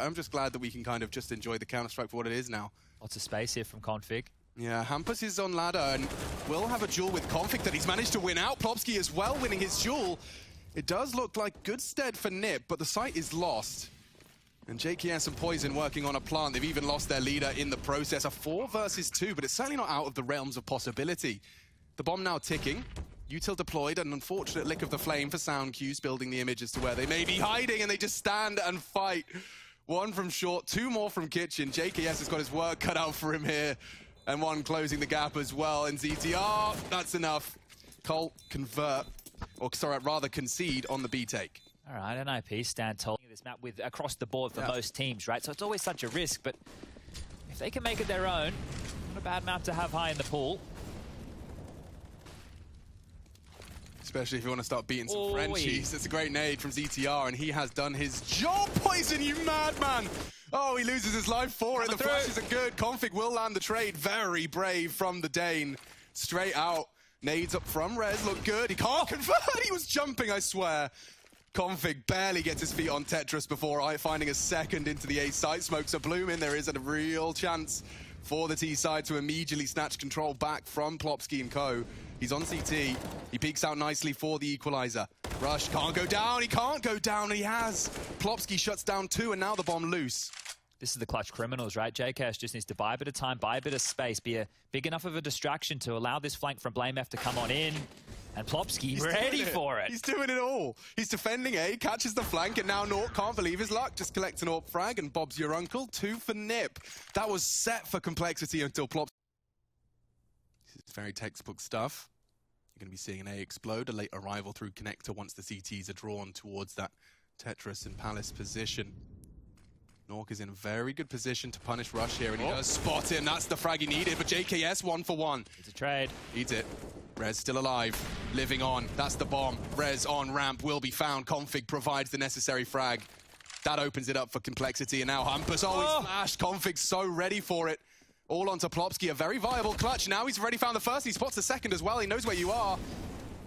I'm just glad that we can kind of just enjoy the Counter-Strike for what it is now. Lots of space here from Config. Yeah, Hampus is on ladder and will have a duel with Config that he's managed to win out. Plopsky as well winning his duel. It does look like good stead for Nip, but the site is lost. And JKS and Poison working on a plant. They've even lost their leader in the process. A 4 versus 2, but it's certainly not out of the realms of possibility. The bomb now ticking. Util deployed, an unfortunate lick of the flame for Sound Q's building the image as to where they may be hiding, and they just stand and fight. 1 from short, 2 more from kitchen. JKS has got his work cut out for him here. And 1 closing the gap as well in ZTR. That's enough. Cole convert, or sorry, rather concede on the B take. All right, NIP stand tall this map with across the board for most teams, right? So it's always such a risk, but if they can make it their own, not a bad map to have high in the pool. Especially if you want to start beating some Frenchies. It's a great nade from ZTR, and he has done his job. Poison, you madman! Oh, he loses his life for it. The flashes are good. Config will land the trade. Very brave from the Dane. Straight out. Nades up from Rez. Look good. He can't convert. He was jumping, I swear. Config barely gets his feet on Tetris before finding a second into the A site. Smokes are blooming. There is a real chance for the T side to immediately snatch control back from Plopsky and co. He's on CT. He peeks out nicely for the equalizer. Rush can't go down. He can't go down. He has. Plopsky shuts down 2, and now the bomb loose. This is the clutch criminals, right? JKS just needs to buy a bit of time, buy a bit of space, be a big enough of a distraction to allow this flank from BlameF to come on in. And Plopsky ready for it. He's doing it all. He's defending A, catches the flank, and now Nork can't believe his luck. Just collects an AWP frag, and Bob's your uncle. 2 for Nip. That was set for complexity until Plopsky. This is very textbook stuff. You're going to be seeing an A explode, a late arrival through connector once the CTs are drawn towards that Tetris and Palace position. Nork is in a very good position to punish Rush here, and he does spot it, and that's the frag he needed, but JKS 1 for 1. It's a trade. Eats it. Rez still alive, living on. That's the bomb. Rez on ramp will be found. Config provides the necessary frag. That opens it up for complexity, and now Hampus. Oh, he's flashed. Config's so ready for it. All onto Plopsky, a very viable clutch. Now he's already found the first, he spots the second as well. He knows where you are.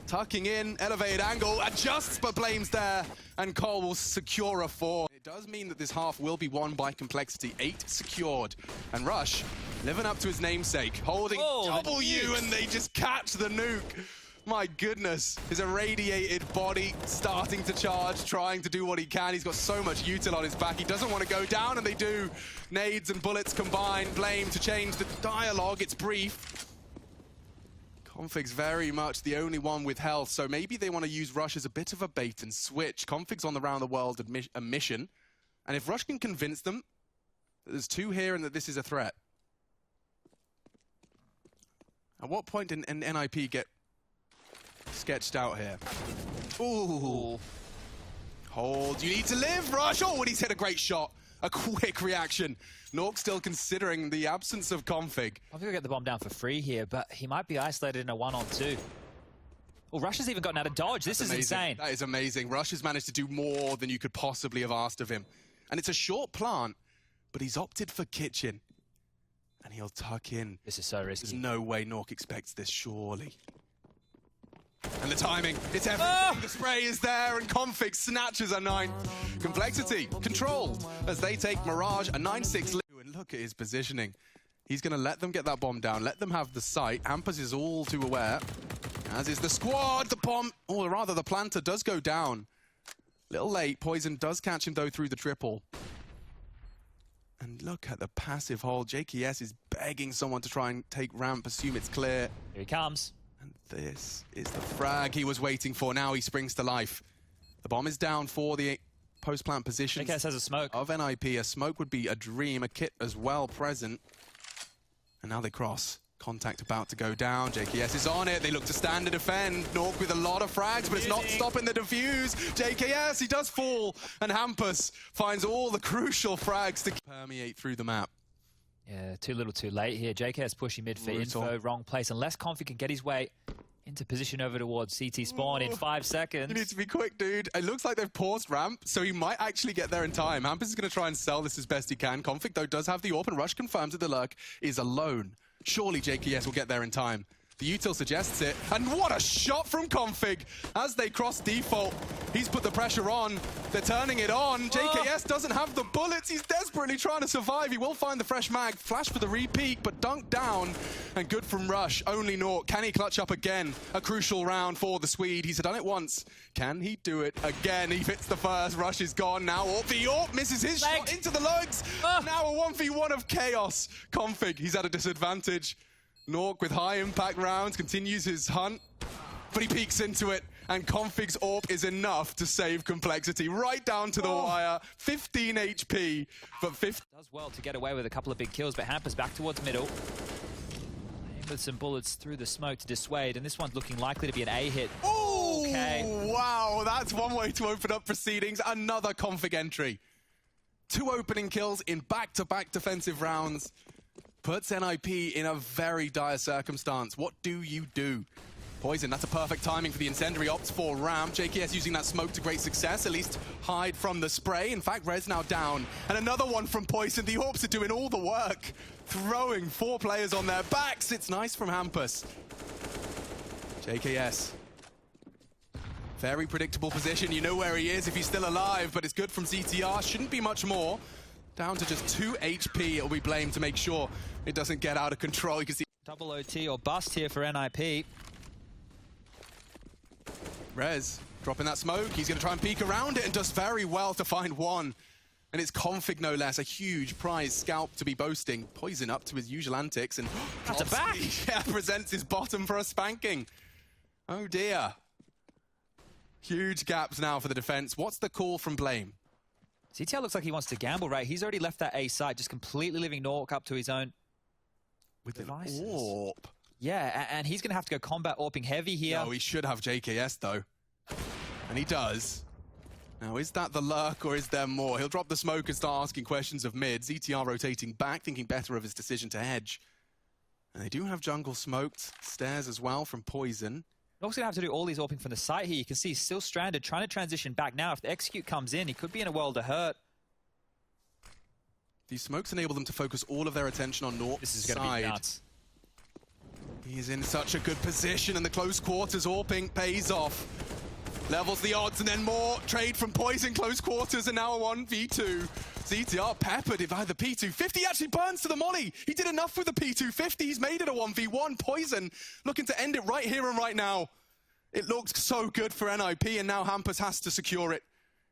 Tucking in, elevated angle, adjusts but blames there, and Cole will secure a 4. It does mean that this half will be won by complexity. 8 secured, and Rush living up to his namesake, holding W, and they just catch the nuke. My goodness, his irradiated body starting to charge, trying to do what he can. He's got so much util on his back. He doesn't want to go down, and they do. Nades and bullets combined. Blame to change the dialogue. It's brief. Config's very much the only one with health, so maybe they want to use Rush as a bit of a bait and switch. Config's on the round the world mission, and if Rush can convince them that there's 2 here and that this is a threat. At what point did NIP get sketched out here? Ooh. Hold, you need to live, Rush! Oh, and he's hit a great shot. A quick reaction. Nork still considering the absence of Config. I think he'll get the bomb down for free here, but he might be isolated in a 1-on-2. Well, Rush has even gotten out of dodge. This is insane. That is amazing. Rush has managed to do more than you could possibly have asked of him. And it's a short plant, but he's opted for kitchen. And he'll tuck in. This is so risky. There's no way Nork expects this, surely. And the timing, it's everything. The spray is there, and Config snatches a 9. Complexity controlled as they take Mirage, a 9-6 lead. And look at his positioning. He's going to let them get that bomb down, let them have the site. Hampus is all too aware, as is the squad. The bomb, or rather the planter, does go down. Little late. Poison does catch him, though, through the triple. And look at the passive hold. JKS is begging someone to try and take ramp, assume it's clear. Here he comes. And this is the frag he was waiting for. Now he springs to life. The bomb is down for the post-plant position. JKS has a smoke. Of NIP. A smoke would be a dream. A kit as well present. And now they cross. Contact about to go down. JKS is on it. They look to stand and defend. Nork with a lot of frags, but it's not stopping the defuse. JKS, he does fall. And Hampus finds all the crucial frags to permeate through the map. Yeah, too little too late here. JKS pushing mid for info, wrong place. Unless Config can get his way into position over towards CT spawn in 5 seconds. You need to be quick, dude. It looks like they've paused ramp, so he might actually get there in time. Hampus is going to try and sell this as best he can. Config, though, does have the AWP, and Rush confirms that the lurk is alone. Surely JKS will get there in time. The util suggests it, and what a shot from Config as they cross default. He's put the pressure on, they're turning it on. JKS doesn't have the bullets, he's desperately trying to survive. He will find the fresh mag, flash for the repeat, but dunked down, and good from Rush. Only Naught, can he clutch up again? A crucial round for the Swede. He's done it once, can he do it again? He hits the first, Rush is gone now. Orp v Orp misses his shot into the legs. Now a 1v1 of chaos. Config, he's at a disadvantage. Nork with high impact rounds continues his hunt, but he peeks into it, and Config's AWP is enough to save Complexity right down to the wire. 15 HP, but 50. Does well to get away with a couple of big kills, but Hampers back towards middle. Aim with some bullets through the smoke to dissuade, and this one's looking likely to be an A hit. Oh, okay. Wow, that's one way to open up proceedings. Another Config entry. 2 opening kills in back-to-back defensive rounds. Puts NIP in a very dire circumstance. What do you do? Poison, that's a perfect timing for the incendiary. Opts for ramp. JKS using that smoke to great success, at least hide from the spray. In fact, Rez now down. And another one from Poison. The Orps are doing all the work, throwing 4 players on their backs. It's nice from Hampus. JKS. Very predictable position. You know where he is if he's still alive, but it's good from CTR. Shouldn't be much more. Down to just 2 HP, it'll be blamed to make sure it doesn't get out of control. You can see double OT or bust here for NIP. Rez dropping that smoke. He's going to try and peek around it and does very well to find one. And it's Config, no less. A huge prize scalp to be boasting. Poison up to his usual antics, and that's a back. Yeah, presents his bottom for a spanking. Oh dear. Huge gaps now for the defense. What's the call from Blame? CTR looks like he wants to gamble, right? He's already left that A site, just completely leaving Nork up to his own with devices. An AWP. Yeah, and he's going to have to go combat AWPing heavy here. No, he should have JKS, though. And he does. Now, is that the lurk, or is there more? He'll drop the smoke and start asking questions of mid. ZTR rotating back, thinking better of his decision to hedge. And they do have jungle smoked. Stairs as well from Poison. Nork's going to have to do all these AWPing from the site here. You can see he's still stranded, trying to transition back now. If the execute comes in, he could be in a world of hurt. These smokes enable them to focus all of their attention on Nork's This is going to be nuts. He's in such a good position, and the close quarters AWPing pays off. Levels the odds, and then more trade from Poison. Close quarters, and now a 1v2. ZTR peppered by the P250. He actually burns to the molly. He did enough with the P250. He's made it a 1v1. Poison looking to end it right here and right now. It looks so good for NIP, and now Hampus has to secure it.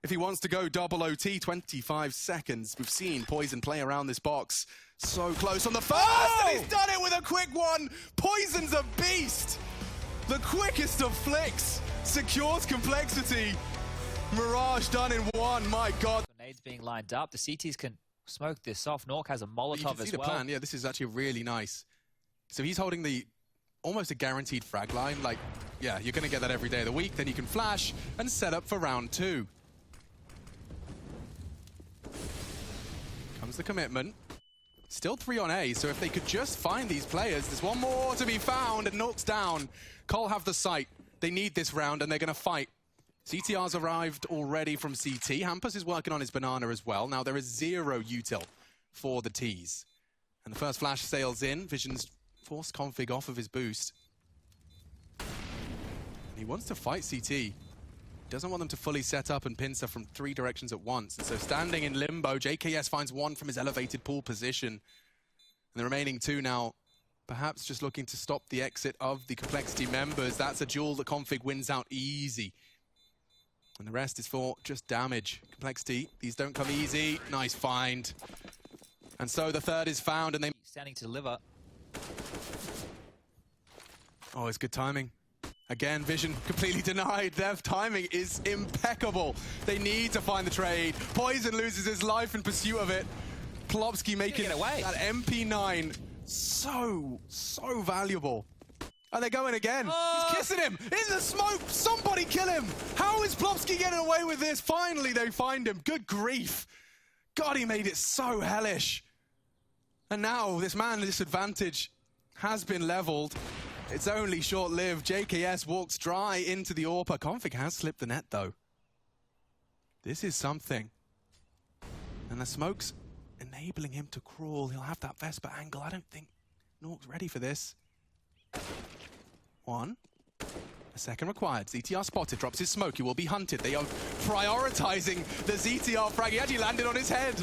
If he wants to go double OT, 25 seconds. We've seen Poison play around this box. So close on the first, and he's done it with a quick one. Poison's a beast. The quickest of flicks secures Complexity. Mirage done in one, my God. Grenades being lined up. The CTs can smoke this off. Nork has a Molotov as well. You can see the plan. Yeah, this is actually really nice. So he's holding the almost a guaranteed frag line. Like, yeah, you're going to get that every day of the week. Then you can flash and set up for round 2. Comes the commitment. Still 3 on A, so if they could just find these players, there's one more to be found, and Nork's down. Cole have the site. They need this round, and they're going to fight. CTR's arrived already from CT. Hampus is working on his banana as well. Now there is 0 util for the T's. And the first flash sails in. Vision's forced Config off of his boost. And he wants to fight CT. Doesn't want them to fully set up and pincer from 3 directions at once. And so standing in limbo, JKS finds one from his elevated pool position. And the remaining 2 now perhaps just looking to stop the exit of the Complexity members. That's a duel that Config wins out easy. And the rest is for just damage. Complexity, these don't come easy. Nice find. And so the third is found, and they... Standing to deliver. Oh, it's good timing. Again, Vision completely denied. Their timing is impeccable. They need to find the trade. Poison loses his life in pursuit of it. Plopsky making that MP9 so valuable. And they're going again. He's kissing him in the smoke. Somebody kill him. How is Plopsky getting away with this? Finally, they find him. Good grief. God, he made it so hellish. And now this man, this advantage has been leveled. It's only short-lived. JKS walks dry into the AWPer. Config has slipped the net, though. This is something. And the smoke's enabling him to crawl. He'll have that Vesper angle. I don't think Nork's ready for this. One. A second required. ZTR spotted, drops his smoke. He will be hunted. They are prioritizing the ZTR frag. He actually landed on his head.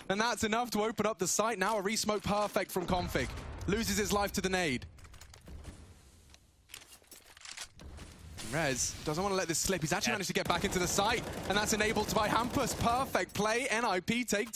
And that's enough to open up the site. Now a resmoke perfect from Config. Loses his life to the nade. Rez doesn't want to let this slip. He's actually managed to get back into the site. And that's enabled by Hampus. Perfect play. NIP take